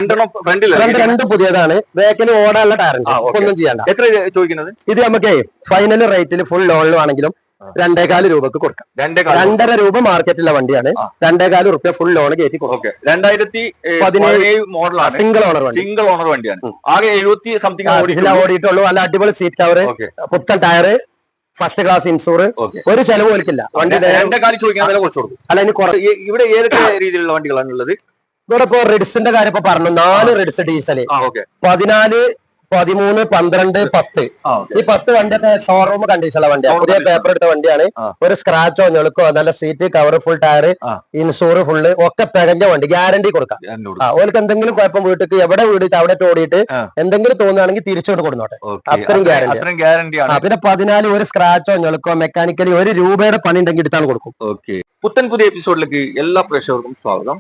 രണ്ട് പുതിയതാണ്. ബാക്കിന് ഓടാനുള്ള ടയറുണ്ട്, ഒന്നും ചെയ്യണ്ട. എത്ര ചോദിക്കുന്നത്? ഇത് നമുക്ക് ഫൈനൽ റേറ്റിൽ ഫുൾ ലോണിലാണെങ്കിലും 2.25 രൂപക്ക് കൊടുക്കാം. 2.5 രൂപ മാർക്കറ്റിലെ വണ്ടിയാണ്. 2.25 രൂപ ഫുൾ ലോൺ കയറ്റി കൊടുക്കാം. 2017 മോഡലാണ്, സിംഗിൾ ഓണർ വണ്ടിയാണ്. ആകെ 70 സംതിങ് ഓടിയിട്ടുള്ളൂ. നല്ല അടിപൊളി സീറ്റ് കവർ, പുത്തൻ ടയർ, ഫസ്റ്റ് ക്ലാസ് ഇൻഷൂർ, ഒരു ചെലവ് ഒലിക്കില്ല. വണ്ടി അല്ല ഇവിടെ ഏതൊക്കെ രീതിയിലുള്ള വണ്ടികളാണ് ഉള്ളത്? ഇവിടെ ഇപ്പൊ റിഡ്സിന്റെ കാര്യം ഇപ്പൊ പറഞ്ഞു. 4 റിഡ്സ് ഡീസല്, 14, 13, 12, 10. ഈ 10 വണ്ടിയൊക്കെ ഷോറൂം കണ്ടീഷനുള്ള വണ്ടിയാണ്. പുതിയ പേപ്പർ എടുത്ത വണ്ടിയാണ്. ഒരു സ്ക്രാച്ചോ ഞെളുക്കോ, നല്ല seat cover, full tyre, insure full ഒക്കെ തികഞ്ഞ വണ്ടി. ഗ്യാരണ്ടി കൊടുക്കാം. ഓർക്ക് എന്തെങ്കിലും കുഴപ്പം വീട്ടിൽ എവിടെ വീട് അവിടെ ഓടിയിട്ട് എന്തെങ്കിലും തോന്നുകയാണെങ്കിൽ തിരിച്ചുകൊണ്ട് കൊടുന്നോട്ടെ. അത്രയും ഗ്യാരണ്ടി. പിന്നെ 14 ഒരു സ്ക്രാച്ചോ ഞെളുക്കോ മെക്കാനിക്കലി 1 രൂപയുടെ പണി ഉണ്ടെങ്കിൽ എടുത്താണ് കൊടുക്കും. പുത്തൻ പുതിയ എപ്പിസോഡിലേക്ക് എല്ലാ പ്രേക്ഷകർക്കും സ്വാഗതം.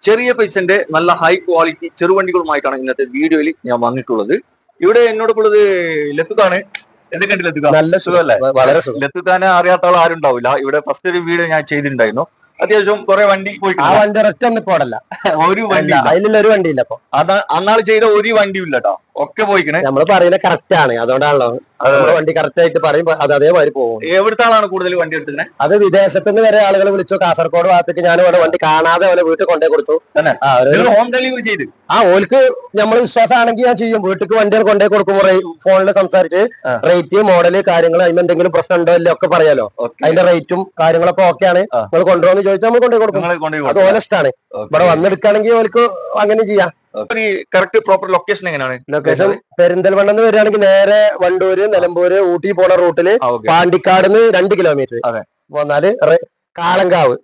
ചെറിയ പൈസന്റെ നല്ല ഹൈ ക്വാളിറ്റി ചെറുവണ്ടികളുമായിട്ടാണ് ഇന്നത്തെ വീഡിയോയിൽ ഞാൻ വന്നിട്ടുള്ളത്. ഇവിടെ എന്നോടൊപ്പുള്ളത് ലത്തുക്കാണ്. എന്തൊക്കെയുണ്ട് ലത്തുക്ക? നല്ല സുഖമല്ലേ? വളരെ സുഖം. ലത്തുക്കാനെ അറിയാത്ത ആൾ ആരും ഉണ്ടാവില്ല. ഇവിടെ ഫസ്റ്റ് ഒരു വീഡിയോ ഞാൻ ചെയ്തിട്ടുണ്ടായിരുന്നു. അത്യാവശ്യം കുറെ വണ്ടി പോയി. ആ വണ്ടി ഒരൊറ്റ ഒന്നും പോടല്ല, ഒരു വണ്ടി അതിലുള്ള ഒരു വണ്ടിയില്ല. അപ്പൊ അന്നാൾ ചെയ്ത ഒരു വണ്ടിയും ഇല്ല കേട്ടോ, ഒക്കെ പോയിക്കണേ. നമ്മള് പറയുന്നത് കറക്റ്റ് ആണ്, അതുകൊണ്ടാണല്ലോ വണ്ടി കറക്റ്റ് ആയിട്ട് പറയും. അത് അതേമാതിരി പോകും. എവിടുത്തെ ആളാണ് കൂടുതൽ വണ്ടി എടുത്തിരുന്നത്? അത് വിദേശത്ത് നിന്ന് വരെ ആളുകൾ വിളിച്ചു. കാസർഗോഡ് ഭാഗത്തേക്ക് ഞാൻ വണ്ടി കാണാതെ അവരെ വീട്ടിൽ കൊണ്ടേ കൊടുത്തു. ഹോം ഡെലിവറി ചെയ്ത് ഓൽക്ക് നമ്മൾ വിശ്വാസമാണെങ്കിൽ ഞാൻ ചെയ്യും. വീട്ടിലേക്ക് വണ്ടികൾ കൊണ്ടേ കൊടുക്കും. ഫോണിൽ സംസാരിച്ച് റേറ്റ്, മോഡല്, കാര്യങ്ങൾ, അതിന് എന്തെങ്കിലും പ്രശ്നം ഉണ്ടോ ഇല്ല ഒക്കെ പറയാലോ. അതിന്റെ റേറ്റും കാര്യങ്ങളൊക്കെ ഓക്കെയാണ്. നിങ്ങൾ കൊണ്ടുപോകുന്ന ചോദിച്ചാൽ നമ്മൾ കൊണ്ടേ കൊടുക്കും. അത് ഓല ഇഷ്ടമാണ്. ഇവിടെ വന്നെടുക്കുകയാണെങ്കിൽ ഓൽക്ക് അങ്ങനെ ചെയ്യാം. കറക്റ്റ് പ്രോപ്പർ ലൊക്കേഷൻ എങ്ങനെയാണ്? ലൊക്കേഷൻ പെരിന്തൽമണ്ണ വരികയാണെങ്കിൽ നേരെ വണ്ടൂര്, നിലമ്പൂര്, ഊട്ടി പോണ റൂട്ടില് പാണ്ടിക്കാട് 2 കിലോമീറ്റർ പോന്നാല് കാളങ്കാവ്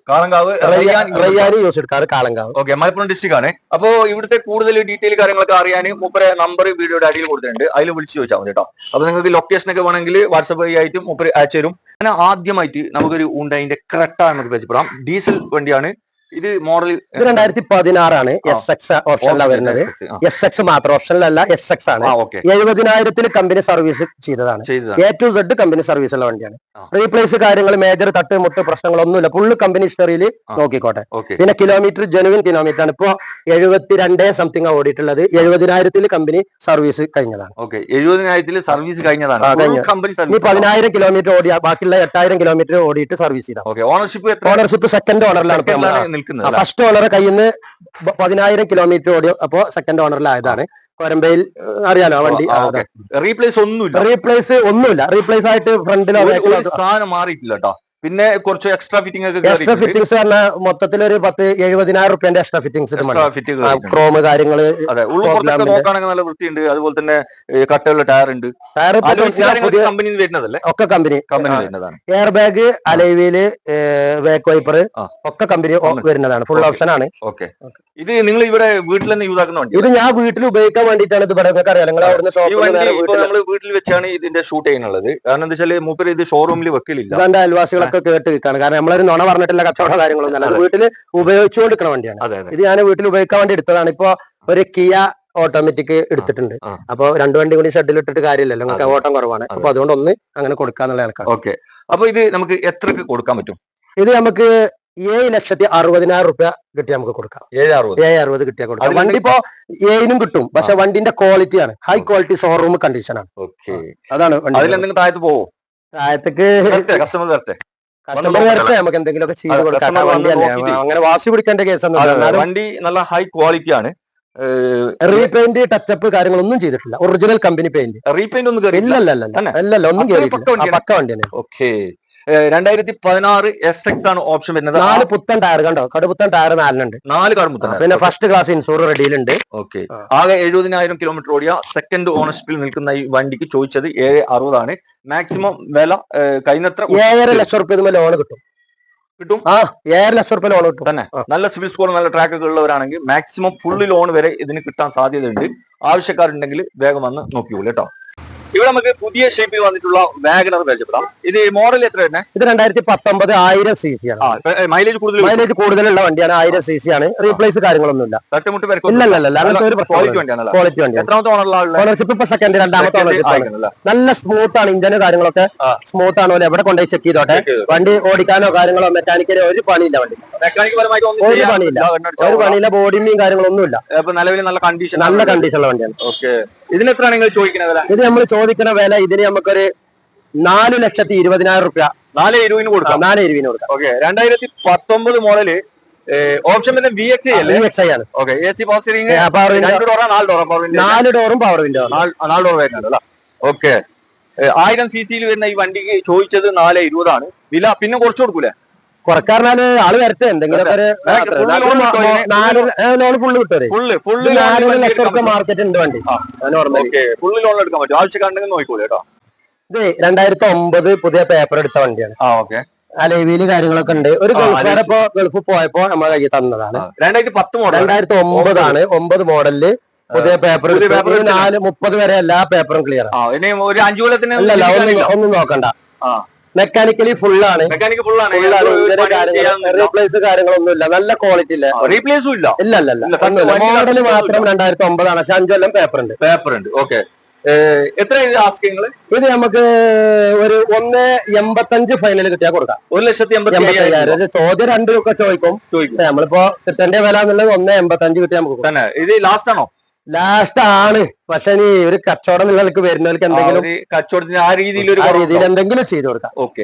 റയ്യാനി യൂസ് എടുക്കാറ്. കാളങ്കാവ് മലപ്പുറം ഡിസ്ട്രിക്ട് ആണ്. അപ്പോ ഇവിടുത്തെ കൂടുതൽ ഡീറ്റെയിൽ കാര്യങ്ങളൊക്കെ അറിയാൻ മൂപ്പരെ നമ്പർ വീഡിയോയുടെ അടിയിൽ കൊടുത്തിട്ടുണ്ട്. അതിൽ വിളിച്ചു ചോദിച്ചാൽ മതി കേട്ടോ. അപ്പൊ നിങ്ങൾക്ക് ലൊക്കേഷൻ ഒക്കെ വേണമെങ്കിൽ വാട്സപ്പ് ആയിട്ടും മൂപ്പര് അയച്ചു തരും. അങ്ങനെ ആദ്യമായിട്ട് നമുക്കൊരു ഹ്യുണ്ടായിന്റെ ക്രെറ്റ നമുക്ക് പരിചയപ്പെടാം. ഡീസൽ വണ്ടിയാണ്. ഇത് മോഡൽ 2016 SX ഓപ്ഷനിലാണ് വരുന്നത്. SX മാത്രം ഓപ്ഷനിലല്ല, SX ആണ്. 70,000 കമ്പനി സർവീസ് ചെയ്തതാണ്. A to Z company service ഉള്ള വണ്ടിയാണ്. റീപ്ലേസ് കാര്യങ്ങൾ മേജർ തട്ട് മുട്ട് പ്രശ്നങ്ങളൊന്നുമില്ല. ഫുള്ള് കമ്പനി ഹിസ്റ്ററിയിൽ നോക്കിക്കോട്ടെ. പിന്നെ കിലോമീറ്റർ ജെനുവിൻ കിലോമീറ്റർ ആണ്. ഇപ്പൊ 72 സംതിങ് ഓടിയിട്ടുള്ളത്. 70,000 കമ്പനി സർവീസ് കഴിഞ്ഞതാണ്. 70,000 സർവീസ് കഴിഞ്ഞതാണ്. 10,000 കിലോമീറ്റർ ഓടിയ ബാക്കിയുള്ള 8,000 കിലോമീറ്റർ ഓടിയിട്ട് സർവീസ് ചെയ്താൽ. ഓണർഷിപ്പ് സെക്കൻഡ് ഓണറിലാണ്. ഫസ്റ്റ് ഓണറെ കയ്യിൽ നിന്ന് 10,000 കിലോമീറ്റർ ഓടിയോ. അപ്പോ സെക്കൻഡ് ഓണറിലായതാണ്. കൊരമ്പയിൽ അറിയാലോ വണ്ടി. റീപ്ലേസ് ഒന്നുമില്ല. റീപ്ലേസ് ആയിട്ട് ഫ്രണ്ടിലോ സാധനം മാറിയിട്ടില്ല കേട്ടോ. പിന്നെ കുറച്ച് എക്സ്ട്രാ ഫിറ്റിംഗ് എക്സ്ട്രാ ഫിറ്റിംഗ്സ് പറഞ്ഞാൽ മൊത്തത്തിൽ ഒരു 70,000 റുപ്യന്റെ എക്സ്ട്രാ ഫിറ്റിംഗ്സ്, ക്രോം കാര്യങ്ങള് നോക്കുകയാണെങ്കിൽ നല്ല വൃത്തിയുണ്ട്. അതുപോലെ തന്നെ കട്ടയുള്ള ടയർ ഉണ്ട്. കമ്പനി വരുന്നതല്ലേ? ഒക്കെ കമ്പനി വരുന്നതാണ്. എയർ ബാഗ്, അലൈവീല്, ബാക്ക് വൈപ്പർ ഒക്കെ കമ്പനി വരുന്നതാണ്. ഫുൾ ഓപ്ഷൻ ആണ്. ഇത് നിങ്ങൾ ഇവിടെ വീട്ടിൽ തന്നെ യൂസ് ആക്കുന്ന വണ്ടി? ഇത് ഞാൻ വീട്ടിൽ ഉപയോഗിക്കാൻ വേണ്ടിയിട്ടാണ്. ഇത് ഇവിടെ അറിയാം. നിങ്ങൾ അവിടുന്ന് നമ്മൾ വീട്ടിൽ വെച്ചാണ് ഇതിന്റെ ഷൂട്ട് ചെയ്യുന്നുള്ളത്. കാരണം എന്താ വെച്ചാൽ മൂപ്പര് ഇത് ഷോറൂമിൽ വെക്കലില്ല. എന്റെ അയൽവാസികളൊക്കെ കേട്ട് നിൽക്കാണ്. കാരണം നമ്മളൊരു നുണ പറഞ്ഞിട്ടുള്ള കച്ചവട കാര്യങ്ങളൊന്നും അല്ല. വീട്ടിൽ ഉപയോഗിച്ചുകൊണ്ടിരിക്കുന്ന വണ്ടിയാണ്. ഇത് ഞാൻ വീട്ടിൽ ഉപയോഗിക്കാൻ വേണ്ടി എടുത്തതാണ്. ഇപ്പൊ ഒരു കിയ ഓട്ടോമാറ്റിക് എടുത്തിട്ടുണ്ട്. അപ്പൊ 2 വണ്ടി കൂടി ഷെഡിൽ ഇട്ടിട്ട് കാര്യമില്ലല്ലോ, നിങ്ങൾക്ക് ഓട്ടം കുറവാണ്. അപ്പൊ അതുകൊണ്ട് ഒന്ന് അങ്ങനെ കൊടുക്കാന്നുള്ള കണക്കാണ്. അപ്പൊ ഇത് നമുക്ക് എത്രക്ക് കൊടുക്കാൻ പറ്റും? ഇത് നമുക്ക് 7,60,000 റുപ്യ കിട്ടിയാൽ നമുക്ക് കൊടുക്കാം. 7,60 കിട്ടിയാൽ കൊടുക്കാം. വണ്ടി ഇപ്പോ 7നും കിട്ടും. പക്ഷെ വണ്ടിന്റെ ക്വാളിറ്റിയാണ്, ഹൈ ക്വാളിറ്റി ഷോറൂം കണ്ടീഷൻ ആണ്. അതാണ്. താഴത്ത് പോവോ? താഴത്തേക്ക് കസ്റ്റമർ വരട്ടെ, നമുക്ക് എന്തെങ്കിലുമൊക്കെ ചെയ്ത് കൊടുക്കാം. അങ്ങനെ വാശി പിടിക്കേണ്ട കേസൊന്നും. വണ്ടി നല്ല ഹൈ ക്വാളിറ്റി ആണ്. റീപെയിന്റ് ടച്ചപ്പ് കാര്യങ്ങളൊന്നും ചെയ്തിട്ടില്ല. Original company paint. റീപെയിന്റ് ഒന്നും ഇല്ലല്ലോ, ഒന്നും പക്ക വണ്ടിയാണ്. 2016 SX ആണ് ഓപ്ഷൻ വരുന്നത്. 4 പുത്തൻ ടയർ കണ്ടോ, കടുപുത്തൻ ടയർ 4 കടുപുത്തൻ. പിന്നെ ഫസ്റ്റ് ക്ലാസ് ഇൻഷൂർ റെഡിയിലുണ്ട്. ആകെ 70,000 കിലോമീറ്റർ ഓടിയ സെക്കൻഡ് ഓണർഷിപ്പിൽ നിൽക്കുന്ന ഈ വണ്ടിക്ക് ചോദിച്ചത് 7,60 ആണ്. മാക്സിമം വില കഴിഞ്ഞത്ര 7.5 ലക്ഷം റുപ്യ ലോൺ കിട്ടും. 7 ലക്ഷം റുപ്യ ലോൺ കിട്ടും തന്നെ. നല്ല സിവിൽ സ്കോർ, നല്ല ട്രാക്ക് ഒക്കെ ഉള്ളവരാണെങ്കിൽ മാക്സിമം ഫുള്ളി ലോൺ വരെ ഇതിന് കിട്ടാൻ സാധ്യതയുണ്ട്. ആവശ്യക്കാരുണ്ടെങ്കിൽ വേഗം വന്ന് നോക്കിയോളൂ കേട്ടോ. ഇവിടെ നമുക്ക് പുതിയ ഷേപ്പിൽ വന്നിട്ടുള്ള വാഗണർ പരിചയപ്പെടാം. ഇത് മോഡൽ എത്ര തന്നെ? ഇത് 2019 1000 cc ആണ്. മൈലേജ് കൂടുതലുള്ള വണ്ടിയാണ്. 1000 cc ആണ്. റീപ്ലേസ് കാര്യങ്ങളൊന്നുമില്ല. തട്ടുമുട്ട് ക്വാളിറ്റി വണ്ടിയാണ്. എത്രാമത്തെ ഓണറിലാണ്? ഓണർഷിപ്പ് ഇപ്പൊ സെക്കൻഡ്, രണ്ടാമത്തെ ഓണർഷിപ്പ്. നല്ല സ്മൂത്ത് ആണ്. ഇഞ്ചിന് കാര്യങ്ങളൊക്കെ സ്മൂത്ത് ആണ്. എവിടെ കൊണ്ടുപോയി ചെക്ക് ചെയ്തോട്ടെ. വണ്ടി ഓടിക്കാനോ കാര്യങ്ങളോ മെക്കാനിക്കലോ ഒരു പണിയില്ല. വണ്ടി ഒരു പണിയില്ല. ബോഡിയും കാര്യങ്ങളൊന്നുമില്ല. നിലവിൽ നല്ല കണ്ടീഷനുള്ള വണ്ടിയാണ്. ഇതിന് എത്രയാണ് നിങ്ങൾ ചോദിക്കുന്നത്? ഇത് നമ്മൾ ചോദിക്കുന്ന വില ഇതിന് നമുക്കൊരു 4,20,000 രൂപ. 4,20,000 കൊടുക്കാം. 4,20,000 കൊടുക്കാം. 2019 മോഡല്. ഓപ്ഷൻ പിന്നെ VXi അല്ലേ? VXi ആണ്. AC പവർ സ്റ്റിയറിംഗ്, 4 ഡോറും പവർ വിൻഡോ, 4 ഡോർ വരുന്നുണ്ടല്ലോ. 1000 cc വരുന്ന ഈ വണ്ടിക്ക് ചോദിച്ചത് 4,20,000 ആണ് വില. പിന്നെ കുറച്ച് കൊടുക്കൂലേ? കുറക്കാറിനാല് ആള് വരട്ടെ. എന്തെങ്കിലും ലോൺ ഫുള്ള് കിട്ടും. 4 ലക്ഷം രൂപ മാർക്കറ്റ് ഉണ്ട് വണ്ടി. ഫുള്ള് ലോൺ എടുക്കാൻ പറ്റും. ആവശ്യക്കാരുണ്ടെങ്കിൽ നോക്കിക്കോളൂ കേട്ടോ. ഇത് 2009 പുതിയ പേപ്പർ എടുത്ത വണ്ടിയാണ്. അലവിയില് കാര്യങ്ങളൊക്കെ ഉണ്ട്. ഒരു ഗൾഫുകാരെ ഇപ്പൊ ഗൾഫ് പോയപ്പോ നമ്മളെ കയ്യിൽ തന്നതാണ്. 2009 ആണ്. 9 മോഡലില് പുതിയ പേപ്പർ 30 വരെ എല്ലാ പേപ്പറും ക്ലിയർ ആണ്. ഒരു 5 കൊല്ലത്തിന് ഒന്നും നോക്കണ്ട. മെക്കാനിക്കലി ഫുള്ളാണ്. റീപ്ലേസ് കാര്യങ്ങളൊന്നുമില്ല. നല്ല ക്വാളിറ്റി ഇല്ല. റീപ്ലേസും ഇല്ല. ഇല്ല. മോഡല് മാത്രം 2009 ആണ്. പക്ഷെ 5 കൊല്ലം പേപ്പർ ഉണ്ട്. എത്ര ആസ്കിങ്ങൾ? ഇത് നമുക്ക് ഒരു 1,85 ഫൈനൽ കിട്ടിയാൽ കൊടുക്കാം. 1,85,000. ചോദ്യം 2 ഒക്കെ ചോദിക്കും. നമ്മളിപ്പോ കിട്ടേണ്ട വില എന്നുള്ളത് 1,85 കിട്ടിയാൽ നമുക്ക് തന്നെ. ഇത് ലാസ്റ്റ് ആണോ? ലാസ്റ്റ് ആണ്. പക്ഷെ നീ ഒരു കച്ചവടം നിങ്ങൾക്ക് വരുന്നവർക്ക് എന്തെങ്കിലും കച്ചവടത്തിന് ആ രീതിയിൽ എന്തെങ്കിലും ചെയ്തു കൊടുക്കാം.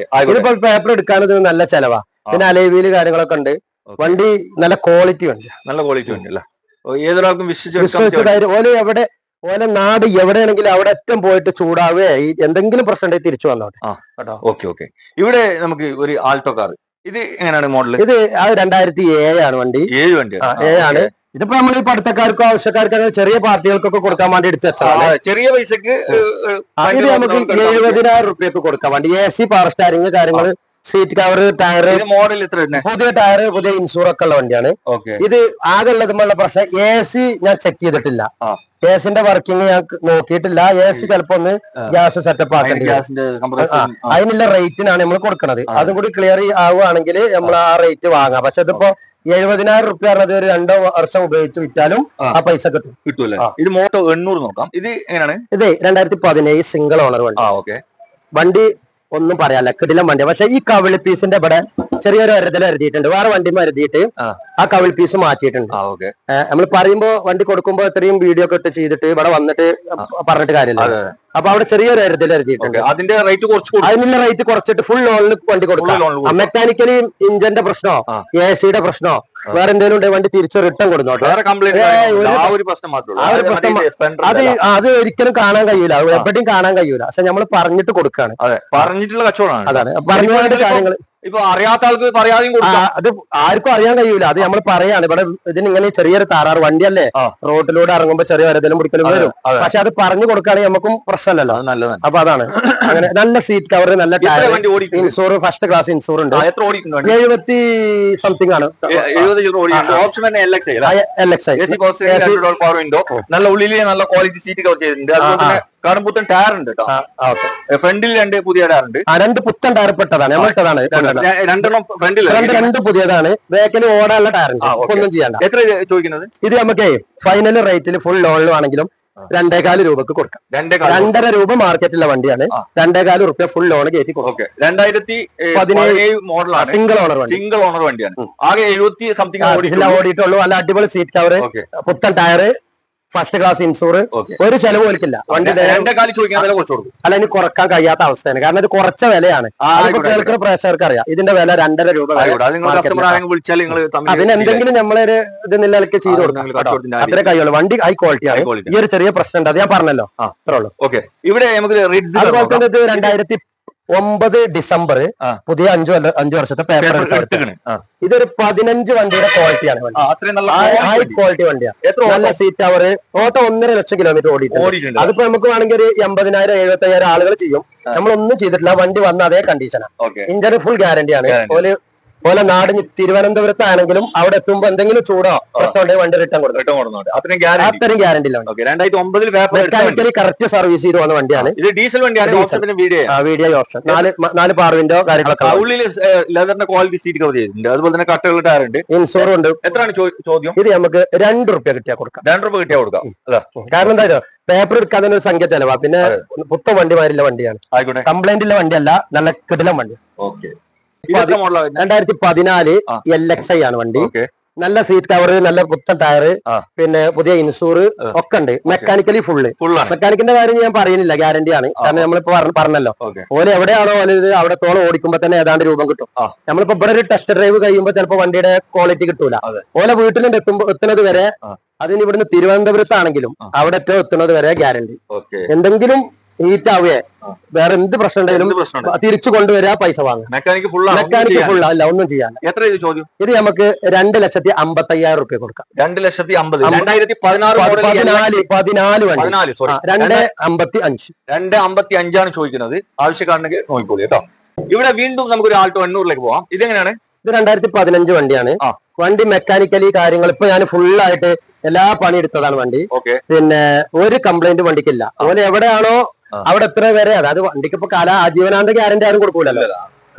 ഇതിപ്പോ പേപ്പർ എടുക്കാൻ നല്ല ചെലവാ. പിന്നെ അലവിയില് കാര്യങ്ങളൊക്കെ ഉണ്ട്. വണ്ടി നല്ല ക്വാളിറ്റി ഉണ്ട്. അല്ലേ? ഏതൊരാൾക്കും വിശ്വസിച്ചിട്ട് ഓലെ നാട് എവിടെയാണെങ്കിലും അവിടെ ഏറ്റവും പോയിട്ട് ചൂടാവേ എന്തെങ്കിലും പ്രശ്നം ഉണ്ടെങ്കിൽ തിരിച്ചു വന്നോട്ടെ. ഇവിടെ നമുക്ക് ഒരു ആൾട്ടോ കാർ. ഇത് എങ്ങനെയാണ് മോഡൽ? ഇത് 2007 ആണ് വണ്ടി. 7 ആണ്. ഇതിപ്പോ നമ്മൾ ഈ പഠിത്തക്കാർക്കോ ആവശ്യക്കാർക്കോ ചെറിയ പാർട്ടികൾക്കൊക്കെ കൊടുക്കാൻ വേണ്ടി എടുത്ത് വെച്ചതാണ്. ചെറിയ പൈസക്ക് ഇത് നമുക്ക് 70,000 രൂപയ്ക്ക് കൊടുക്കാൻ വേണ്ടി. AC പവർ സ്റ്റാരിങ് കാര്യങ്ങൾ, സീറ്റ് കവർ, ടയർ. മോഡൽ എത്ര? പുതിയ ടയർ, പുതിയ ഇൻഷൂർ ഒക്കെ ഉള്ള വണ്ടിയാണ്. ഇത് ആകെ ഉള്ളതുമുള്ള പ്രശ്നം AC ഞാൻ ചെക്ക് ചെയ്തിട്ടില്ല. ഗ്യാസിന്റെ വർക്കിംഗ് ഞാൻ നോക്കിയിട്ടില്ല. AC ചിലപ്പോ ഒന്ന് ഗ്യാസ് സെറ്റപ്പ് ആക്കേണ്ടി. അതിനുള്ള റേറ്റിനാണ് നമ്മൾ കൊടുക്കുന്നത്. അതും കൂടി ക്ലിയർ ആവുകയാണെങ്കിൽ നമ്മൾ ആ റേറ്റ് വാങ്ങാം. പക്ഷെ ഇതിപ്പോ 70,000 രൂപ പറഞ്ഞത് ഒരു 2 വർഷം ഉപയോഗിച്ച് വിറ്റാലും ആ പൈസ കിട്ടൂല്ലേ? ഇത് മോട്ടോ 800 നോക്കാം. ഇത് എങ്ങനെയാണ്? ഇത് 2017 സിംഗിൾ ഓണർ വണ്ടി. വണ്ടി ഒന്നും പറയാല്ല, കിടിലം വണ്ടിയാ. പക്ഷെ ഈ കവിളി പീസിന്റെ ഇവിടെ ചെറിയൊരു അരുതൽ എഴുതിയിട്ടുണ്ട്. വേറെ വണ്ടിമ എഴുതിയിട്ട് ആ കവിൾ പീസ് മാറ്റിയിട്ടുണ്ട്. നമ്മൾ പറയുമ്പോ വണ്ടി കൊടുക്കുമ്പോ ഇത്രയും വീഡിയോ ഒക്കെ ഇട്ട് ചെയ്തിട്ട് ഇവിടെ വന്നിട്ട് പറഞ്ഞിട്ട് കാര്യമില്ല. അപ്പൊ അവിടെ ചെറിയൊരു അരുതൽ എഴുതിയിട്ടുണ്ട്. അതിന്റെ റേറ്റ് അതിനുള്ള റേറ്റ് കുറച്ചിട്ട് ഫുൾ ലോണിൽ വണ്ടി കൊടുക്കും. മെക്കാനിക്കലി ഇഞ്ചിന്റെ പ്രശ്നമോ AC പ്രശ്നമോ വേറെ എന്തെങ്കിലും ഉണ്ടെങ്കിൽ വണ്ടി തിരിച്ചു റിട്ടേൺ കൊടുത്തോട്ടെ. അത് ഒരിക്കലും കാണാൻ കഴിയൂല, എപ്പോഴും കാണാൻ കഴിയൂല. പക്ഷെ നമ്മൾ പറഞ്ഞിട്ട് കൊടുക്കാണ്. പറഞ്ഞിട്ടുള്ള കച്ചവടമാണ്. അതാണ് പറഞ്ഞ കാര്യങ്ങൾ. ഇപ്പൊ അറിയാത്ത ആൾക്ക് പറയാതെയും അത് ആർക്കും അറിയാൻ കഴിയൂല. അത് നമ്മൾ പറയാണ്. ഇവിടെ ഇതിന് ഇങ്ങനെ ചെറിയൊരു താറാറ് വണ്ടിയല്ലേ, റോഡിലൂടെ ഇറങ്ങുമ്പോ ചെറിയ വരതലും പിടിക്കലും വരും. പക്ഷെ അത് പറഞ്ഞു കൊടുക്കുകയാണെങ്കിൽ നമുക്കും പ്രശ്നമല്ലല്ലോ. അപ്പൊ അതാണ്. അങ്ങനെ നല്ല സീറ്റ് കവർ, നല്ല tyre, insure, first class insure ഉണ്ട്. 70 സംതിങ് ആണ്. നല്ല ഉള്ളില് നല്ല ക്വാളിറ്റി സീറ്റ് കവർ ചെയ്തിട്ടുണ്ട്. അതുപോലെ കാരണം പുത്തൻ ടയർ ഉണ്ട് കേട്ടോ. ഫ്രണ്ടിൽ 2 പുതിയ ടയർ ഉണ്ട്. 2 പുത്തൻ ടയർ പെട്ടതാണ്, നമ്മളിട്ടതാണ്. 2 ഫ്രണ്ടിൽ 2 പുതിയതാണ്. ബാക്കിൽ ഓടാനുള്ള ടയർ ഉണ്ട്. ഒന്നും ചെയ്യണ്ട. എത്ര ചോദിക്കുന്നത്? ഇത് നമുക്ക് ഫൈനൽ റേറ്റിൽ ഫുൾ ലോണിൽ ആണെങ്കിലും 2,400 രൂപക്ക് കൊടുക്കാം. 2.5 രൂപ മാർക്കറ്റിലെ വണ്ടിയാണ്. 2,400 രൂപ ഫുൾ ലോൺ കയറ്റി കൊടുക്കും. 2017 മോഡലാണ്. സിംഗിൾ ഓണർ വണ്ടിയാണ്. ആകെ 70 സംതിങ് ഓടിയിട്ടുള്ളൂ. നല്ല അടിപൊളി സീറ്റ് കവർ, പുത്തൻ ടയർ, ഫസ്റ്റ് ക്ലാസ് ഇൻഷൂർ. ഒരു ചെലവ് പോലിക്കില്ല. വണ്ടി അല്ല, ഇനി കുറക്കാൻ കഴിയാത്ത അവസ്ഥയാണ്. കാരണം ഇത് കുറച്ച വിലയാണ്. കേൾക്കുന്ന പ്രേക്ഷകർക്ക് അറിയാം ഇതിന്റെ വില 2.5 രൂപ. അതിനെന്തെങ്കിലും നമ്മളൊരു ഇത് നിലയ്ക്ക് ചെയ്ത് കൊടുക്കാം. അത്രേ കഴിയുള്ളൂ. വണ്ടി ഹൈ ക്വാളിറ്റിയാണ്. ഈ ഒരു ചെറിയ പ്രശ്നം ഉണ്ട്, അത് ഞാൻ പറഞ്ഞല്ലോ. അത്രേ ഉള്ളൂ. ഇവിടെ നമുക്ക് അതുപോലെ തന്നെ ഇത് 2009 ഡിസംബർ പുതിയ 5 വർഷത്തെ പേപ്പർ എടുത്താണ്. ഇതൊരു 15 വണ്ടിയുടെ ക്വാളിറ്റിയാണ്. ഹൈ ക്വാളിറ്റി വണ്ടിയാണ്. നല്ല സീറ്റ് കവർ. ഓട്ടോ 1.5 ലക്ഷം കിലോമീറ്റർ ഓടിയിട്ടുണ്ട്. അതിപ്പോ നമുക്ക് വേണമെങ്കിൽ ഒരു 80,000 75,000 ആളുകൾ ചെയ്യും. നമ്മളൊന്നും ചെയ്തിട്ടില്ല. വണ്ടി വന്ന അതേ കണ്ടീഷനാണ്. ഇഞ്ചിന് ഫുൾ ഗ്യാരണ്ടിയാണ്. അതുപോലെ പോലെ നാട് തിരുവനന്തപുരത്താണെങ്കിലും അവിടെ എത്തുമ്പോ എന്തെങ്കിലും ചൂടോ പ്രശ്നം ഉണ്ടെങ്കിൽ വണ്ടി റിട്ടേൺ കൊടുക്കും. അത്രയും ഗ്യാരണ്ടി ഇല്ല. 2009 മെക്കാനിക്കലി കറക്റ്റ് സർവീസ് ചെയ്ത് വന്ന വണ്ടിയാണ്. ഇത് ഡീസൽ വണ്ടിയാണ്. വീഡിയോ ഓപ്ഷൻ 4 പവർ വിൻഡോ കാര്യങ്ങളൊക്കെ. ഉള്ളിൽ ലെതറിന്റെ ക്വാളിറ്റി സീറ്റ് കവർ ചെയ്തിട്ടുണ്ട്. അതുപോലെ തന്നെ കട്ടകളുടെ ടയർ ഉണ്ട്. ഇൻഷൂറും ഉണ്ട്. എത്രയാണ് ചോദ്യം? ഇത് നമുക്ക് ₹2 കിട്ടിയാൽ കൊടുക്കാം. കാരണം എന്താ പേപ്പർ എടുക്കാൻ തന്നെ ഒരു സംഖ്യ ചെലവാ. പിന്നെ പുത്ത വണ്ടിമാരില്ല വണ്ടിയാണ്. ആയിക്കോട്ടെ. കംപ്ലൈന്റ് ഉള്ള വണ്ടിയല്ല, നല്ല കിടിലം വണ്ടി. 2014 LXi ആണ് വണ്ടി. നല്ല സീറ്റ് കവർ, നല്ല പുത്തൻ ടയർ, പിന്നെ പുതിയ ഇൻഷൂർ ഒക്കെ ഉണ്ട്. Mechanically full. മെക്കാനിക്കിന്റെ കാര്യം ഞാൻ പറയുന്നില്ല, ഗ്യാരണ്ടിയാണ്. കാരണം നമ്മളിപ്പോ പറഞ്ഞല്ലോ, ഓല് എവിടെയാണോ ഓല് അവിടത്തോളം ഓടിക്കുമ്പോ തന്നെ ഏതാണ്ട് രൂപം കിട്ടും. നമ്മളിപ്പോ ഇവിടെ ഒരു ടെസ്റ്റ് ഡ്രൈവ് കഴിയുമ്പോ ചിലപ്പോ വണ്ടിയുടെ ക്വാളിറ്റി കിട്ടൂല. ഓലെ വീട്ടിലുണ്ട് എത്തുന്നത് വരെ, അതിന് ഇവിടുന്ന് തിരുവനന്തപുരത്താണെങ്കിലും അവിടെ എത്തുന്നത് വരെ ഗ്യാരണ്ടി. എന്തെങ്കിലും ഹീറ്റ് ആവുകയെ വേറെ എന്ത് പ്രശ്നം ഉണ്ടെങ്കിലും തിരിച്ചു കൊണ്ടുവരിക, പൈസ വാങ്ങുക. മെക്കാനിക്ക് ഫുൾ അല്ല, ഒന്നും ചെയ്യാൻ. എത്ര ഇത് ചോദ്യം? ഇത് നമുക്ക് ₹2,55,000 കൊടുക്കാം. 2,50,000. 2014 വണ്ടി 2,55,000 ചോദിക്കുന്നത്. ആവശ്യക്കാരനെങ്കിൽ നോക്കിക്കോളൂ കേട്ടോ. ഇവിടെ വീണ്ടും നമുക്കൊരു ആൾട്ടോ 800 പോവാം. ഇതെങ്ങനെയാണ്? ഇത് 2015 വണ്ടിയാണ്. വണ്ടി മെക്കാനിക്കലി കാര്യങ്ങൾ ഇപ്പൊ ഞാൻ ഫുള്ളായിട്ട് എല്ലാ പണി എടുത്തതാണ് വണ്ടി. പിന്നെ ഒരു കംപ്ലൈന്റ് വണ്ടിക്കില്ല. അതുപോലെ എവിടെയാണോ അവിടെ എത്ര വരെ, അതായത് വണ്ടിക്ക് ഇപ്പൊ ആജീവനാന്ത ഗ്യാരണ്ടി ആരും കൊടുക്കൂലല്ലോ.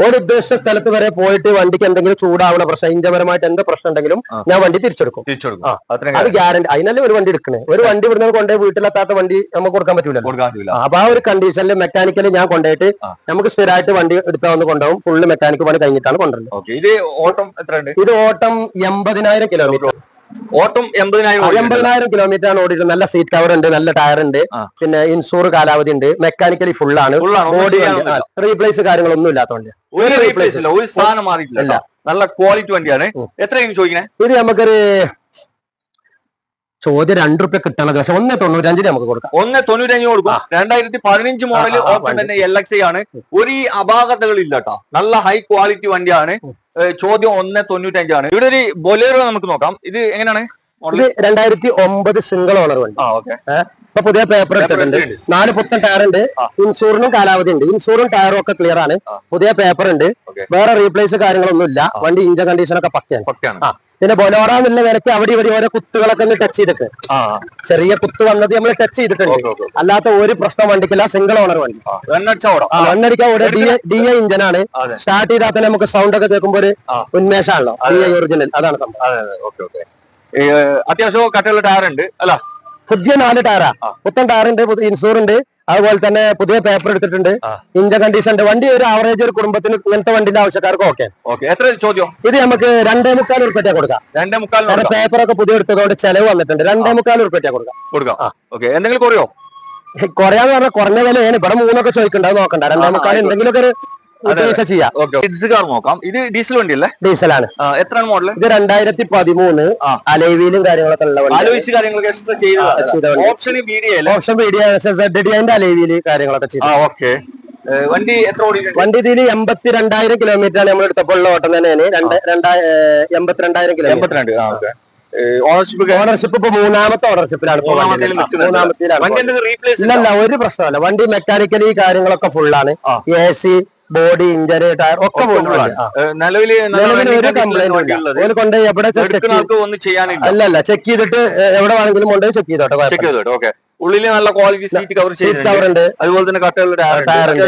ഒരു ഉദ്ദേശിച്ച സ്ഥലത്ത് വരെ പോയിട്ട് വണ്ടിക്ക് എന്തെങ്കിലും ചൂടാവണ പ്രശ്നം, ഇഞ്ചപരമായിട്ട് എന്ത് പ്രശ്നം ഉണ്ടെങ്കിലും ഞാൻ വണ്ടി തിരിച്ചെടുക്കും. അത് ഗ്യാരണ്ടി. അതിനല്ലേ ഒരു വണ്ടി എടുക്കണേ. ഒരു വണ്ടി ഇവിടുന്ന് കൊണ്ടുപോയി വീട്ടിലെത്താത്ത വണ്ടി നമുക്ക് കൊടുക്കാൻ പറ്റൂലല്ലോ. അപ്പൊ ആ ഒരു കണ്ടീഷനിൽ മെക്കാനിക്കലി ഞാൻ കൊണ്ടുപോയിട്ട് നമുക്ക് സ്ഥിരമായിട്ട് വണ്ടി എടുത്താൽ വന്ന് കൊണ്ടുപോകും. ഫുള്ള് മെക്കാനിക്ക് പണി കഴിഞ്ഞിട്ടാണ് കൊണ്ടുവരുന്നത്. ഇത് ഓട്ടം എത്രയുണ്ട്? ഇത് ഓട്ടം 80,000 കിലോമീറ്റർ. ഓട്ടം 80,000 കിലോമീറ്റർ ആണ് ഓടിയിട്ട്. നല്ല സീറ്റ് കവർ ഉണ്ട്, നല്ല ടയർ ഉണ്ട്, പിന്നെ ഇൻഷൂർ കാലാവധി ഉണ്ട്, മെക്കാനിക്കലി ഫുള്ളാണ്. ബോഡി റീപ്ലേസ് കാര്യങ്ങളൊന്നും ഇല്ലാത്തതുകൊണ്ട് ഒരു സാധനം മാറിയിട്ടില്ല. നല്ല ക്വാളിറ്റി വണ്ടിയാണ്. എത്രയാണ് ചോദിക്കുന്നത്? ഇത് നമുക്കൊരു ചോദ്യം ₹2 കിട്ടണത്, പക്ഷെ $1.95 നമുക്ക് കൊടുക്കാം. $1.95 കൊടുക്കാം. 2015 മോഡൽ ഓപ്ഷൻ തന്നെ LXi ആണ്. ഒരു അപാകതകൾ ഇല്ല കേട്ടോ. നല്ല ഹൈ ക്വാളിറ്റി വണ്ടിയാണ്. ചോദ്യം $1.95 ആണ്. ഇവിടെ ഒരു ബൊലേറോ നമുക്ക് നോക്കാം. ഇത് എങ്ങനെയാണ്? ഇത് 2009 സിംഗിൾ ഓണർ വണ്ടി. ഇപ്പൊ പുതിയ പേപ്പർ എടുത്തിട്ടുണ്ട്. 4 പുത്തൻ ടയർ ഉണ്ട്. ഇൻഷൂറിനും കാലാവധി ഉണ്ട്. ഇൻഷൂറും ടയറും ഒക്കെ ക്ലിയർ ആണ്. പുതിയ പേപ്പർ ഉണ്ട്. വേറെ റീപ്ലേസ് കാര്യങ്ങളൊന്നും ഇല്ല. വണ്ടി ഇഞ്ചൻ കണ്ടീഷൻ ഒക്കെ പക്കയാണ്. പിന്നെ ബൊലോറ എന്നുള്ള വിലക്ക് അവിടെ ഇവിടെ ഓരോ കുത്തുകളൊക്കെ ഒന്ന് ടച്ച് ചെയ്തിട്ട്, ചെറിയ കുത്ത് വന്നത് നമ്മൾ ടച്ച് ചെയ്തിട്ടുണ്ട്. അല്ലാത്ത ഒരു പ്രശ്നം വണ്ടിക്കില്ല. സിംഗിൾ ഓണർ വണ്ടി. എണ്ണടിക്കാൻ ഇവിടെ DI ഇഞ്ചനാണ്. സ്റ്റാർട്ട് ചെയ്താൽ തന്നെ നമുക്ക് സൗണ്ട് ഒക്കെ കേൾക്കുമ്പോൾ ഒരു ഉന്മേഷമാണല്ലോ. DI ഒറിജിനൽ, അതാണ് സംഭവം. അത്യാവശ്യം കട്ടയുള്ള ടയർ ഉണ്ട് അല്ല? പുതിയ 4 ടയറാ. പുത്തൻ ടയറുണ്ട്, ഇൻഷൂർ ഉണ്ട്, അതുപോലെ തന്നെ പുതിയ പേപ്പർ എടുത്തിട്ടുണ്ട്, ഇഞ്ചൻ കണ്ടീഷൻ ഉണ്ട്. വണ്ടി ഒരു ആവറേജ് ഒരു കുടുംബത്തിന് ഇങ്ങനത്തെ വണ്ടിന്റെ ആവശ്യക്കാർക്ക് ഓക്കെ. എത്ര ചോദ്യം? ഇത് നമുക്ക് ₹2.25 കൊടുക്കാം. 2.25. പേപ്പറൊക്കെ പുതിയ എടുത്തതുകൊണ്ട് ചെലവ് വന്നിട്ടുണ്ട്. ₹2.25 കൊടുക്കാം. എന്തെങ്കിലും കുറയോ? കുറയാന്ന് പറഞ്ഞാൽ കുറഞ്ഞ വിലയാണ്. ഇവിടെ 3 ചോദിക്കണ്ട, അത് നോക്കണ്ട. 2.25 എന്തെങ്കിലും ഒരു ചെയ്യാം. നോക്കാം. ഇത് ഡീസൽ വണ്ടിയല്ലേ? ഡീസലാണ്. എത്ര മോഡൽ? ഇത് 2013 അലൈവീലും കാര്യങ്ങളൊക്കെ ഉള്ള ഓപ്ഷൻ വീഡിയോ ZDIന്റെ അലൈവീല് കാര്യങ്ങളൊക്കെ ചെയ്തു. വണ്ടി എത്ര ഓടി? വണ്ടി ഇതിൽ 82,000 കിലോമീറ്റർ ആണ് നമ്മൾ എടുത്തപ്പോൾ ഉള്ള ഓട്ടം തന്നെയാണ്. 82,000 കിലോമീറ്റർ. ഓണർഷിപ്പ് ഇപ്പൊ 3ാമത്തെ ഓണർഷിപ്പിലാണ്. ഇല്ലല്ല, ഒരു പ്രശ്നമല്ല. വണ്ടി മെക്കാനിക്കലി കാര്യങ്ങളൊക്കെ ഫുള്ളാണ്. AC, ബോഡി, ഇഞ്ചർ, ടയർ ഒക്കെ നിലവിൽ ഒരു കംപ്ലൈന്റ് കൊണ്ട് എവിടെ അല്ലല്ല ചെക്ക് ചെയ്തിട്ട് എവിടെ വേണമെങ്കിലും കൊണ്ട് ചെക്ക് ചെയ്തോട്ടെ. ഉള്ളില് നല്ല ക്വാളിറ്റി സീറ്റ് കവർ ഉണ്ട്. അതുപോലെ തന്നെ കട്ടയുള്ള ടയർ ഉണ്ട്.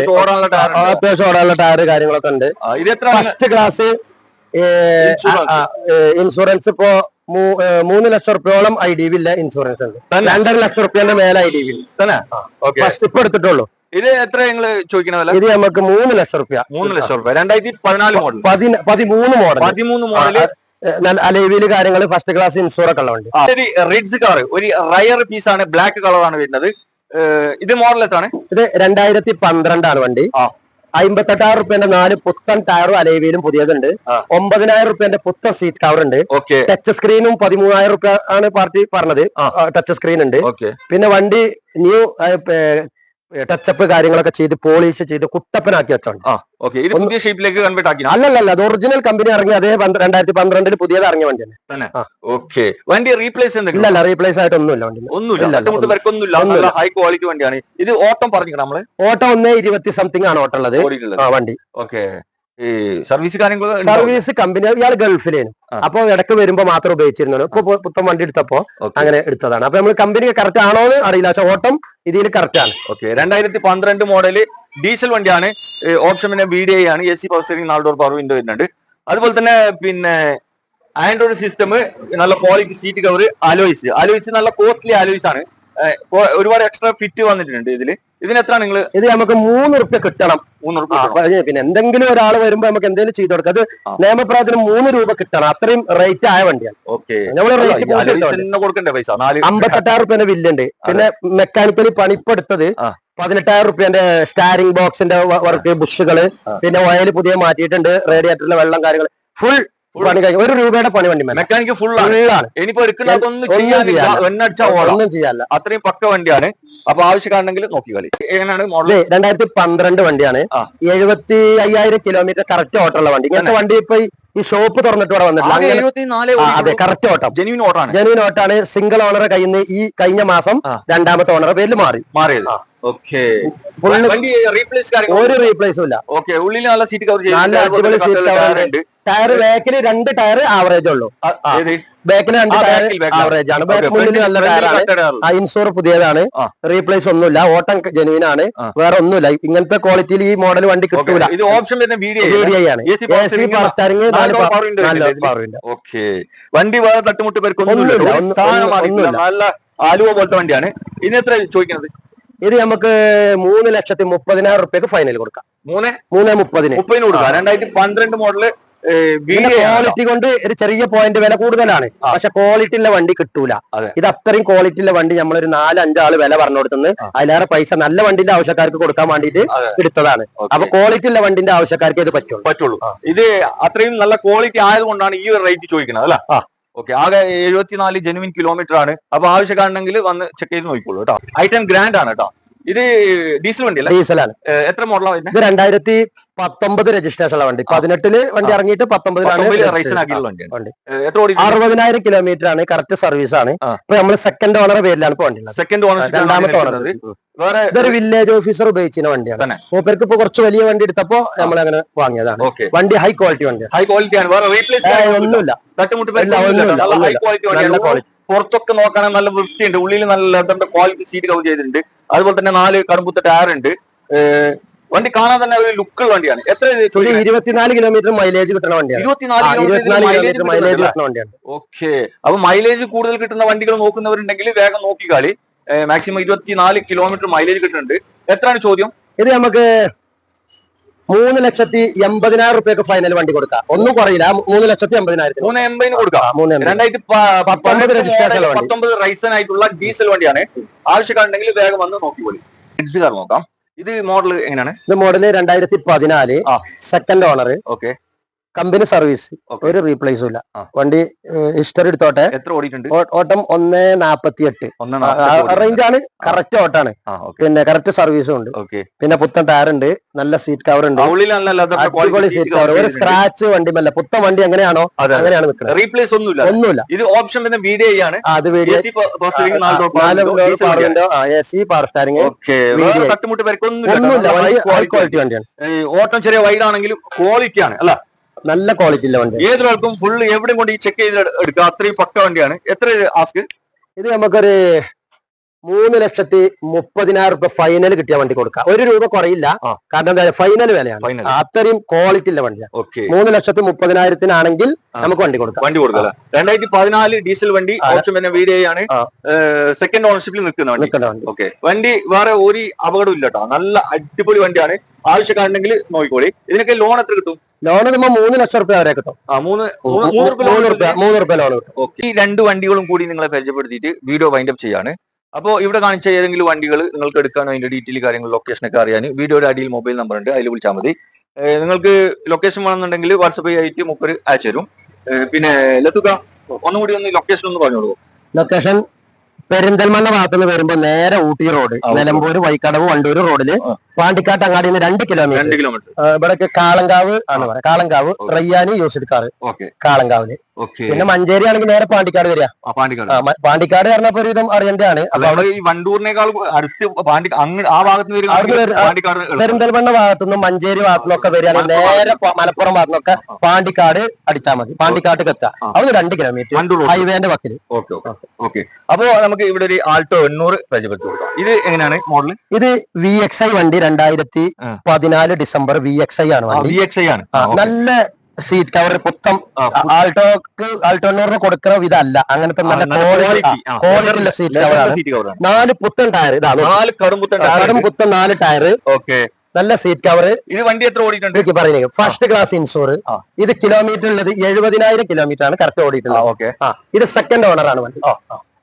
അത്യാവശ്യം ഓടാനുള്ള ടയർ കാര്യങ്ങളൊക്കെ ഉണ്ട്. ഇത് എത്ര? ഫസ്റ്റ് ക്ലാസ് ഇൻഷുറൻസ് ഇപ്പോ 3 ലക്ഷം രൂപയോളം IDV ഇല്ല ഇൻഷുറൻസ് ഉണ്ട്. 2.5 ലക്ഷം രൂപയുടെ മേലെ IDV തന്നെ ഫസ്റ്റ് ഇപ്പൊ എടുത്തിട്ടുള്ളൂ. ഇത് എത്ര നിങ്ങൾ ചോദിക്കണ? ഇത് നമുക്ക് 3 ലക്ഷം രൂപ. 3 ലക്ഷം രൂപ. 2014 മോഡൽ. 13 മോഡൽ. അലൈവില് കാര്യങ്ങൾ ഫസ്റ്റ് ക്ലാസ് ഇൻഷൂർ ഒക്കെ ഉള്ള വണ്ടി. റെഡ് കാർ ഒരു റയർ പീസ് ആണ്. ബ്ലാക്ക് കളറാണ് വരുന്നത്. ഇത് മോഡൽ എത്താണ്? ഇത് 2012 വണ്ടി. 58,000 രൂപന്റെ 4 പുത്തൻ ടയറും അലൈവിയിലും പുതിയതുണ്ട്. 9,000 രൂപന്റെ പുത്തൻ സീറ്റ് കവർ ഉണ്ട്. ടച്ച് സ്ക്രീനും 13,000 രൂപ ആണ് പാർട്ടി പറഞ്ഞത്. ടച്ച് സ്ക്രീൻ ഉണ്ട്. പിന്നെ വണ്ടി ന്യൂ ടച്ചപ്പ് കാര്യങ്ങളൊക്കെ ചെയ്ത് പോളിഷ് ചെയ്ത് കുട്ടപ്പനാക്കി വെച്ചോണ്ട്. പുതിയ ഷേപ്പിലേക്ക് കൺവേർട്ട് ആക്കി? അല്ലല്ല, അത് ഒറിജിനൽ കമ്പനി ഇറങ്ങി അതേ 2012 പുതിയത് ഇറങ്ങിയ വണ്ടി തന്നെ. വണ്ടി റീപ്ലേസ് ഇല്ല, റീപ്ലേസ് ആയിട്ടൊന്നുമില്ല. ഒന്നുമില്ല. ഹൈ ക്വാളിറ്റി വണ്ടിയാണ്. ഇത് ഓട്ടം പറഞ്ഞു നമ്മള്. ഓട്ടം 1.20 സംതിങ് ആണ് ഓട്ടം ഉള്ളത് വണ്ടി. സർവീസ് കാര്യങ്ങൾ സർവീസ് കമ്പനി ഇയാൾ ഗൾഫിലേനും അപ്പൊ ഇടയ്ക്ക് വരുമ്പോ മാത്രം ഉപയോഗിച്ചിരുന്നു. ഇപ്പൊ പുത്തൻ വണ്ടി എടുത്തപ്പോ അങ്ങനെ എടുത്തതാണ്. അപ്പൊ നമ്മൾ കമ്പനി കറക്റ്റ് ആണോ എന്ന് അറിയില്ല, പക്ഷെ ഓട്ടം ഇതിൽ കറക്റ്റ് ആണ്. ഓക്കെ 2012 മോഡല് ഡീസൽ വണ്ടിയാണ്. ഓപ്ഷൻ പിന്നെ VDI ആണ്. AC power steering 4 door power window വരുന്നുണ്ട്. അതുപോലെ തന്നെ പിന്നെ ആൻഡ്രോയിഡ് സിസ്റ്റം, നല്ല ക്വാളിറ്റി സീറ്റ് കവർ, അലോയ്സ് നല്ല കോസ്റ്റ്ലി അലോയ്സ് ആണ്. ഒരുപാട് എക്സ്ട്രാ ഫിറ്റ് വന്നിട്ടുണ്ട് ഇതില്. ഇതിന് എത്ര നിങ്ങൾ ഇത് നമുക്ക് 3 റുപ്യ കിട്ടണം. 3 റുപ്യ. പിന്നെ എന്തെങ്കിലും ഒരാൾ വരുമ്പോ നമുക്ക് എന്തെങ്കിലും ചെയ്ത് കൊടുക്കാം. അത് നിയമപ്രകാരം 3 രൂപ കിട്ടണം. അത്രയും റേറ്റ് ആയ വണ്ടിയാണ്. ഓക്കെ നമ്മള് റേറ്റ് കൊടുക്കേണ്ട പൈസ 56,000 റുപ്യന്റെ ബില്ലുണ്ട്. പിന്നെ മെക്കാനിക്കലി പണിപ്പെടുത്തത് 18,000 റുപ്യന്റെ സ്റ്റാരിംഗ് ബോക്സിന്റെ വർക്ക്, ബുഷുകള്, പിന്നെ ഓയിൽ പുതിയ മാറ്റിയിട്ടുണ്ട്, റേഡിയേറ്ററിലെ വെള്ളം കാര്യങ്ങൾ ഫുൾ പണി കഴിഞ്ഞു. 1 രൂപയുടെ പണി വണ്ടി മെക്കാനിക്ക് ഫുൾ ആണ്. ഇനിയിപ്പോ എടുക്കുന്നതൊന്നും ഒന്നും ചെയ്യാല്ല. അത്രയും പക്ക വണ്ടിയാണ്. അപ്പൊ ആവശ്യക്കാരുണ്ടെങ്കിൽ നോക്കി കളി. എങ്ങനെയാണ് മോഡൽ? 2012 വണ്ടിയാണ്. 75,000 കിലോമീറ്റർ കറക്റ്റ് ഓട്ടമുള്ള വണ്ടി. ഇങ്ങനത്തെ വണ്ടി ഇപ്പൊ ഈ ഷോപ്പ് തുറന്നിട്ട് ഇവിടെ വന്നിട്ടില്ല. അതെ, കറക്റ്റ് ഓട്ടം, ജെന്യൂൻ ഓട്ടാണ്. സിംഗിൾ ഓണറെ കയ്യിൽ നിന്ന് ഈ കഴിഞ്ഞ മാസം 2ാമത്തെ ഓണറെ പേരിൽ മാറിയത്. ഒരു റീപ്ലേസും ഇല്ല. ഉള്ളിൽ നല്ല സീറ്റ് കവർ, നല്ല അടിപൊളി സീറ്റ് കവർ ഉണ്ട്. ടയർ ബാക്കിൽ 2 ടയർ ആവറേജ് ഉള്ളൂ. ബാക്കിൽ 2 ടയർ ആവറേജ് ആണ്. മുന്നിൽ നല്ല ടയറാണ്. ഇൻഷൂർ പുതിയതാണ്. റീപ്ലേസ് ഒന്നുമില്ല. ഓട്ടം ജെന്യൂൻ ആണ്. വേറെ ഒന്നുമില്ല. ഇങ്ങനത്തെ ക്വാളിറ്റിയിൽ ഈ മോഡൽ വണ്ടി കിട്ടൂല. ഇത് ഓപ്ഷൻ VDI ആണ്. AC പവർ സ്റ്റാരിംഗ്, വണ്ടി വേറെ തട്ടുമുട്ട് പേർക്കൊന്നുമില്ല. നല്ല ആലുവ പോലത്തെ വണ്ടിയാണ്. ഇതിന് എത്ര ചോദിക്കുന്നത്? ഇത് നമുക്ക് 3,30,000 റുപ്യക്ക് ഫൈനൽ കൊടുക്കാം. 3,30,000 കൊടുക്കാം. 2012 മോഡല്. ക്വാളിറ്റി കൊണ്ട് ഒരു ചെറിയ പോയിന്റ് വില കൂടുതലാണ്, പക്ഷെ ക്വാളിറ്റി ഉള്ള വണ്ടി കിട്ടൂല. ഇത് അത്രയും ക്വാളിറ്റി ഉള്ള വണ്ടി നമ്മളൊരു 4-5 ആള് വില പറഞ്ഞു കൊടുത്തുന്നത്. അതിലേറെ പൈസ നല്ല വണ്ടിന്റെ ആവശ്യക്കാർക്ക് കൊടുക്കാൻ വേണ്ടിയിട്ട് എടുത്തതാണ്. അപ്പൊ ക്വാളിറ്റി ഉള്ള വണ്ടിന്റെ ആവശ്യക്കാർക്ക് ഇത് പറ്റുള്ളൂ. ഇത് അത്രയും നല്ല ക്വാളിറ്റി ആയതുകൊണ്ടാണ് ഈ ഒരു റേറ്റ് ചോദിക്കുന്നത് അല്ല. ഓക്കെ, ആകെ 74 ജെനുവിൻ കിലോമീറ്റർ ആണ്. അപ്പൊ ആവശ്യക്കാരുണ്ടെങ്കിൽ വന്ന് ചെക്ക് ചെയ്ത് നോക്കിക്കോളൂ കേട്ടോ. ഐ10 ഗ്രാൻഡ് ആണ് കേട്ടോ. ഇത് ഡീസൽ വണ്ടി അല്ല? ഡീസലാണ്. എത്ര മോഡലാണ്? ഇത് 2019 രജിസ്ട്രേഷൻ ഉള്ള വണ്ടി. 18 വണ്ടി ഇറങ്ങിയിട്ട് 19 വണ്ടി. 60,000 കിലോമീറ്റർ ആണ്. കറക്റ്റ് സർവീസ് ആണ്. ഇപ്പൊ നമ്മള് സെക്കൻഡ് ഓണർ പേരിലാണ് വണ്ടി. സെക്കൻഡ് ഓണർ, 2ാമത്തെ ഓണർ. ഇതൊരു വില്ലേജ് ഓഫീസർ ഉപയോഗിക്കുന്ന വണ്ടിയാണ്. മൂപ്പർക്ക് ഇപ്പൊ കുറച്ച് വലിയ വണ്ടി എടുത്തപ്പോ നമ്മൾ അങ്ങനെ വാങ്ങിയതാണ്. വണ്ടി ഹൈ ക്വാളിറ്റി വണ്ടിയാണ്. ഹൈ ക്വാളിറ്റി ആണ്. വേറെ റീപ്ലേസ് ഒന്നുമില്ല. High quality. പുറത്തൊക്കെ നോക്കുകയാണെങ്കിൽ നല്ല വൃത്തിയുണ്ട്. ഉള്ളിൽ നല്ല ലെതറിന്റെ ക്വാളിറ്റി സീറ്റ് കവർ ചെയ്തിട്ടുണ്ട്. അതുപോലെ തന്നെ 4 കടുമ്പുത്ത ടയർ ഉണ്ട്. വണ്ടി കാണാൻ തന്നെ ഒരു ലുക്കുള്ള വണ്ടിയാണ്. എത്ര? 24 കിലോമീറ്റർ മൈലേജ് കിട്ടുന്ന വണ്ടിയാണ്. 24 മൈലേജ് കിട്ടുന്ന വണ്ടിയാണ്. ഓക്കെ, അപ്പൊ മൈലേജ് കൂടുതൽ കിട്ടുന്ന വണ്ടികൾ നോക്കുന്നവരുണ്ടെങ്കിൽ വേഗം നോക്കിക്കാളി. മാക്സിമം 24 കിലോമീറ്റർ മൈലേജ് കിട്ടുന്നുണ്ട്. എത്രയാണ് ചോദ്യം? ഇത് നമുക്ക് 3,80,000 റുപ്യക്ക് ഫൈനൽ വണ്ടി കൊടുക്കാം. ഒന്നും കുറയില്ല. 3,80,000 380 കൊടുക്കാം. 2019 രജിസ്ട്രേഷൻ റൈസൺ ആയിട്ടുള്ള ഡീസൽ വണ്ടിയാണ്. ആവശ്യക്കാരുണ്ടെങ്കിൽ വേഗം വന്ന് നോക്കിക്കോളി. നോക്കാം. ഇത് മോഡൽ എങ്ങനെയാണ്? ഇത് model 2014 second owner. Okay, company service, ഒരു റീപ്ലേസും ഇല്ല. വണ്ടി ഹിസ്റ്ററി എടുത്തോട്ടെ. എത്ര ഓടിയിട്ടുണ്ട്? ഓട്ടം 1:48 റേഞ്ച് ആണ്. കറക്റ്റ് ഓട്ടാണ്. പിന്നെ കറക്റ്റ് സർവീസും ഉണ്ട്. പിന്നെ പുത്തൻ ടയർ ഉണ്ട്. നല്ല സീറ്റ് കവർ ഉണ്ട്. അടിപൊളി സീറ്റ് കവർ. ഒരു സ്ക്രാച്ച് വണ്ടി അല്ല. പുത്തൻ വണ്ടി എങ്ങനെയാണോ അങ്ങനെയാണ് നിൽക്കുന്നത്. റീപ്ലേസ് ഒന്നുമില്ല. ഇത് ഓപ്ഷൻ പിന്നെ VDI ആണ്. അത് VDI, 4 AC പവർ സ്റ്റാരിംഗ്. തട്ടുമുട്ട് പേർക്കൊന്നുമില്ല. ഹൈ ക്വാളിറ്റി വണ്ടിയാണ്. ഓട്ടം ചെറിയ വൈഡ് ആണെങ്കിലും ക്വാളിറ്റി ആണ് അല്ല. നല്ല ക്വാളിറ്റി ഉള്ള വണ്ടി. ഏതൊരാൾക്കും ഫുള്ള് എവിടെയും കൊണ്ട് ഈ ചെക്ക് ചെയ്ത് എടുക്കുക. അത്രയും പക്ക വണ്ടിയാണ്. എത്ര ആസ്ക്? ഇത് നമുക്കൊരു 3,30,000 റുപ്യ ഫൈനൽ കിട്ടിയ വണ്ടി കൊടുക്കാം. 1 രൂപ കുറയില്ല. കാരണം എന്താ, ഫൈനൽ വിലയാണ്. അത്രയും ക്വാളിറ്റി ഉള്ള വണ്ടിയാണ്. 3,30,000 നമുക്ക് വണ്ടി കൊടുക്കാം. 2014 ഡീസൽ വണ്ടി. ഓപ്ഷൻ പിന്നെ VDI ആണ്. സെക്കൻഡ് ഓണർഷിപ്പിൽ നിൽക്കുന്ന വണ്ടി. ഓക്കെ, വണ്ടി വേറെ ഒരു അപകടം ഇല്ല കേട്ടോ. നല്ല അടിപൊളി വണ്ടിയാണ്. ആവശ്യക്കാരുണ്ടെങ്കിൽ നോക്കിക്കോളി. ഇതിനൊക്കെ ലോൺ എത്ര കിട്ടും? ലോൺ 3 ലക്ഷം റുപ്യ വരെ കിട്ടും. 3 റുപ്യ ലോൺ കിട്ടും. ഓക്കെ, ഈ 2 വണ്ടികളും കൂടി നിങ്ങളെ പരിചയപ്പെടുത്തിയിട്ട് വീഡിയോ വൈൻഡപ്പ് ചെയ്യാണ്. അപ്പോൾ ഇവിടെ കാണിച്ച ഏതെങ്കിലും വണ്ടികൾ നിങ്ങൾക്ക് എടുക്കാനോ അതിന്റെ ഡീറ്റെയിൽ കാര്യങ്ങൾ ലൊക്കേഷനൊക്കെ അറിയാൻ വീഡിയോയുടെ അടിയിൽ മൊബൈൽ നമ്പർ ഉണ്ട്. അതിൽ വിളിച്ചാൽ മതി. നിങ്ങൾക്ക് ലൊക്കേഷൻ വേണമെന്നുണ്ടെങ്കിൽ വാട്സപ്പ് ആയിട്ട് മൂപ്പര് അയച്ചു തരും. പിന്നെ ലത്തുക ഒന്നുകൂടി ഒന്ന് ലൊക്കേഷൻ ഒന്ന് പറഞ്ഞോളൂ. ലൊക്കേഷൻ പെരിന്തൽമണ്ണ ഭാഗത്തുനിന്ന് വരുമ്പോ നേരെ ഊട്ടി റോഡ്, നിലമ്പൂര്, വൈക്കടവ്, വണ്ടൂര് റോഡില് പാണ്ടിക്കാട്ട് അങ്ങാടിയിൽ നിന്ന് 2 കിലോമീറ്റർ. ഇവിടേക്ക് കാളങ്കാവ് ആണ് പറയാം. Kalankavu റയ്യാനി used car കാളങ്കാവില്. പിന്നെ മഞ്ചേരി ആണെങ്കിൽ നേരെ പാണ്ടിക്കാട് വരിക. പാണ്ടിക്കാട് പറഞ്ഞപ്പോ ഒരുവിധം അറിയണ്ടാണ്. ഈ വണ്ടൂരിനേക്കാൾ അടുത്ത് ആ ഭാഗത്ത് പെരിന്തൽമണ്ണ ഭാഗത്തുനിന്നും മഞ്ചേരി ഭാഗത്തുനിന്നൊക്കെ വരികയാണെങ്കിൽ നേരെ മലപ്പുറം ഭാഗത്തുനിന്നൊക്കെ പാണ്ടിക്കാട് അടിച്ചാൽ മതി. പാണ്ടിക്കാട്ട് എത്താം. അവിടെ 2 കിലോമീറ്റർ ഹൈവേന്റെ പക്കല്. അപ്പോ നമുക്ക് ഇവിടെ ഒരു ആൾട്ടോ 800 പരിചയപ്പെടുത്തി കൊടുക്കാം. ഇത് എങ്ങനെയാണ് മോഡൽ? ഇത് VXI വണ്ടി 2014 ഡിസംബർ VXI ആണ് വണ്ടി. VXI ആണ്. നല്ല സീറ്റ് കവർ പുത്തം. ആൾട്ടോ 800 കൊടുക്കുന്ന വിധമല്ല, അങ്ങനത്തെ നല്ല ക്വാളിറ്റിയുള്ള സീറ്റ് കവറാണ്. 4 പുത്തൻ ടയർ. ഇതാണ് 4 കടും പുത്തൻ 4 ടയർ. നല്ല സീറ്റ് കവർ. ഇത് വണ്ടി എത്ര ഓടിയിട്ടുണ്ട് പറയുന്നത്? First class insure. ഇത് കിലോമീറ്റർ ഉള്ളത് 70,000 കിലോമീറ്റർ ആണ് കറക്റ്റ് ഓടിയിട്ടുള്ളത്. ഇത് സെക്കൻഡ് ഓണർ ആണ് വണ്ടി.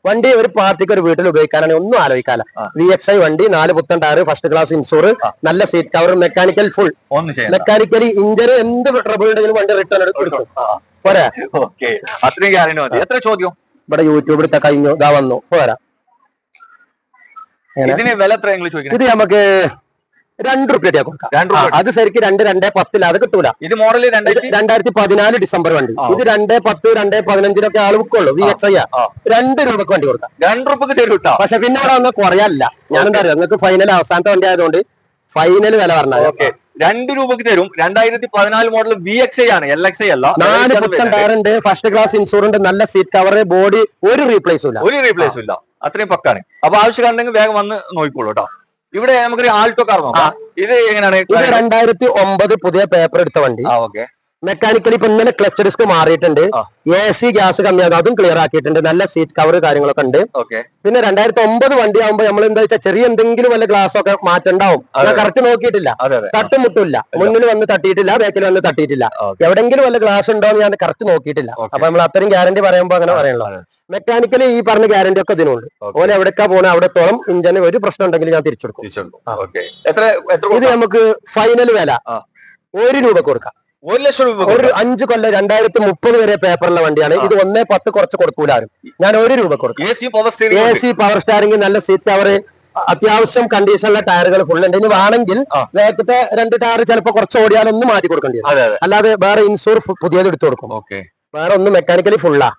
വണ്ടി ഒരു പാർട്ടിക്ക് ഒരു വീട്ടിൽ ഉപയോഗിക്കാനാണെങ്കിൽ ഒന്നും ആലോചിക്കാല. VXI വണ്ടി 4 പുത്തൻ ടയർ, ഫസ്റ്റ് ക്ലാസ് ഇൻഷൂർ, നല്ല seat cover, mechanical full. Mechanically ഇഞ്ചർ എന്ത് ട്രബിൾ ഉണ്ടെങ്കിലും വണ്ടി റിട്ടേൺ എടുക്കും. പോരാ. അത്രയും ഗ്യാരണ്ടി മതി. എത്ര ചോദ്യം? ഇവിടെ യൂട്യൂബ് എടുത്ത കഴിഞ്ഞു, ഇതാ വന്നു. പോരാ. ഇതിന് വില എത്ര ചോദിക്കുന്നത്? ഇത് നമുക്ക് 2 റുപ്യ കൊടുക്കാം. അത് ശരിക്കും 2,210 അത് കിട്ടൂല. ഇത് മോഡൽ 2014 ഡിസംബർ വണ്ടി. ഇത് 2,10, 2,15 ആൾ വിൽക്കുള്ളൂ. VXI 2 രൂപക്ക് വണ്ടി കൊടുക്കാം. 2 രൂപക്ക് തരും. പക്ഷെ പിന്നെ അവിടെ ഒന്നും കുറയല്ല. ഞാനെന്താ അറിയാം, നിങ്ങൾക്ക് ഫൈനൽ അവസാനത്തെ വണ്ടി ആയതുകൊണ്ട് ഫൈനൽ വില പറഞ്ഞാൽ 2 രൂപക്ക് തരും. 2014 മോഡൽ VXI ആണ്, LXI അല്ല. 4 പുത്തൻ ടയറുണ്ട്, ഫസ്റ്റ് ക്ലാസ് ഇൻഷൂറുണ്ട്, നല്ല സീറ്റ് കവർ, ബോഡി ഒരു റീപ്ലേസും ഇല്ല. അത്രയും പക്കാണ്. അപ്പൊ ആവശ്യക്കാരുണ്ടെങ്കിൽ വേഗം വന്ന് നോക്കിക്കോളൂ കേട്ടോ. ഇവിടെ നമുക്കൊരു ആൾട്ടോ കാർ നോക്കാം. ഇത് എങ്ങനെയാണ്? ഇത് 2009 പുതിയ പേപ്പർ എടുത്ത വണ്ടി. മെക്കാനിക്കലി ഇപ്പൊ ഇന്നലെ ക്ലച്ച് ഡിസ്ക് മാറിയിട്ടുണ്ട്. AC ഗ്യാസ് കമ്മിയാകും, അതും ക്ലിയർ ആക്കിയിട്ടുണ്ട്. നല്ല സീറ്റ് കവർ കാര്യങ്ങളൊക്കെ ഉണ്ട്. പിന്നെ 2009 വണ്ടി ആകുമ്പോ നമ്മൾ എന്താ വെച്ചാൽ ചെറിയ എന്തെങ്കിലും വല്ല ഗ്ലാസ് ഒക്കെ മാറ്റണ്ടാവും. കറക്റ്റ് നോക്കിയിട്ടില്ല, തട്ടും മുട്ടില്ല, മുന്നിൽ വന്ന് തട്ടിയിട്ടില്ല, ബാക്കിൽ വന്ന് തട്ടിയിട്ടില്ല. എവിടെങ്കിലും വല്ല ഗ്ലാസ് ഉണ്ടോ എന്ന് ഞാൻ കറക്റ്റ് നോക്കിയിട്ടില്ല. അപ്പൊ നമ്മൾ അത്രയും ഗ്യാരണ്ടി പറയുമ്പോ അങ്ങനെ പറയണല്ലോ. മെക്കാനിക്കലി ഈ പറഞ്ഞ ഗ്യാരണ്ടി ഒക്കെ ഇതിനുണ്ട്. ഓനെ എവിടേക്കാ പോണേ അവിടത്തോളം ഇഞ്ചിന് ഒരു പ്രശ്നം ഉണ്ടെങ്കിൽ ഞാൻ തിരിച്ചെടുക്കും. ഇത് നമുക്ക് ഫൈനൽ വില 1 രൂപ കൊടുക്കാം. 1 ലക്ഷം രൂപ. ഒരു 5 കൊല്ലം 2030 വരെ പേപ്പറുള്ള വണ്ടിയാണ്. ഇത് 1.10 കുറച്ച് കൊടുക്കൂലാരും. ഞാൻ 1 രൂപ കൊടുക്കും. AC പവർ സ്റ്റാറിംഗ്, നല്ല സീറ്റ് കവർ, അത്യാവശ്യം കണ്ടീഷനുള്ള ടയറുകൾ ഫുൾ ഉണ്ട്. ഇനി വേണമെങ്കിൽ വേഗത്തെ 2 ടയർ ചിലപ്പോൾ കുറച്ച് ഓടിയാലൊന്നും മാറ്റി കൊടുക്കേണ്ടി വരും. അല്ലാതെ വേറെ ഇൻഷൂർ പുതിയത് എടുത്തു കൊടുക്കും. വേറെ ഒന്നും മെക്കാനിക്കലി ഫുള്ളാ.